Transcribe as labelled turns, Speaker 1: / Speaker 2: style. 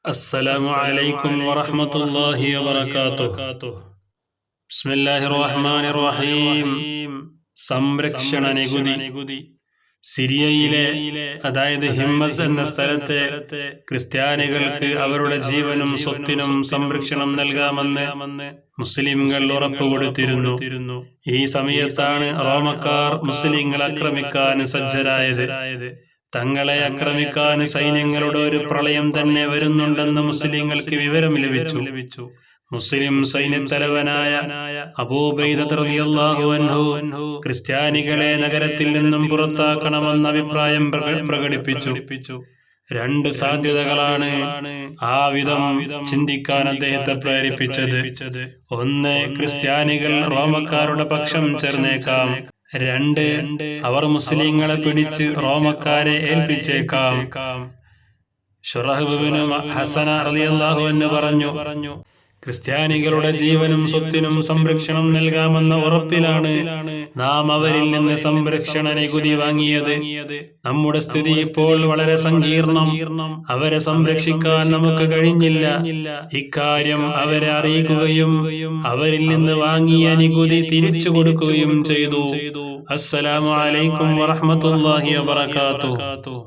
Speaker 1: അസ്സലാമു അലൈക്കും വറഹ്മത്തുള്ളാഹി വബറകാതുഹു. ബിസ്മില്ലാഹിർ റഹ്മാനിർ റഹീം. സംരക്ഷണ നികുതി. സിറിയയിലെ അതായത് ഹിമ്മസ് എന്ന സ്ഥലത്തെ ക്രിസ്ത്യാനികൾക്ക് അവരുടെ ജീവനും സ്വത്തിനും സംരക്ഷണം നൽകാമെന്ന് മുസ്ലിംകൾ ഉറപ്പുകൊടുത്തിരുന്നു. ഈ സമയത്താണ് റോമക്കാർ മുസ്ലിങ്ങളെ ആക്രമിക്കാൻ സജ്ജരായത്. തങ്ങളെ ആക്രമിക്കാൻ സൈന്യങ്ങളുടെ ഒരു പ്രളയം തന്നെ വരുന്നുണ്ടെന്ന് മുസ്ലിങ്ങൾക്ക് വിവരം ലഭിച്ചു. മുസ്ലിം സൈന്യത്തലവനായ അബൂ ഉബൈദ റളിയല്ലാഹു അൻഹു ക്രിസ്ത്യാനികളെ നഗരത്തിൽ നിന്നും പുറത്താക്കണമെന്ന അഭിപ്രായം പ്രകടിപ്പിച്ചു. രണ്ട് സാധ്യതകളാണ് ആ വിധം ചിന്തിക്കാൻ അദ്ദേഹത്തെ പ്രേരിപ്പിച്ചത്. ഒന്ന്, ക്രിസ്ത്യാനികൾ റോമക്കാരുടെ പക്ഷം ചേർന്നേക്കാം. രണ്ട്, അവർ മുസ്ലിങ്ങളെ പിടിച്ച് റോമക്കാരെ ഏൽപ്പിച്ചേക്കാം. ശുറഹ് ഇബ്നു ഹസന റളിയല്ലാഹു അൻഹു പറഞ്ഞു, ക്രിസ്ത്യാനികളുടെ ജീവനും സ്വത്തിനും സംരക്ഷണം നൽകാമെന്ന ഉറപ്പിലാണ് നാം അവരിൽ നിന്ന് സംരക്ഷണ നികുതി വാങ്ങിയത്. നമ്മുടെ സ്ഥിതി ഇപ്പോൾ വളരെ സങ്കീർണം. അവരെ സംരക്ഷിക്കാൻ നമുക്ക് കഴിഞ്ഞില്ല. ഇക്കാര്യം അവരെ അറിയിക്കുകയും അവരിൽ നിന്ന് വാങ്ങിയ നികുതി തിരിച്ചു കൊടുക്കുകയും ചെയ്തു. അസ്സലാമു അലൈക്കും വറഹ്മത്തുള്ളാഹി വബറകാതുഹു.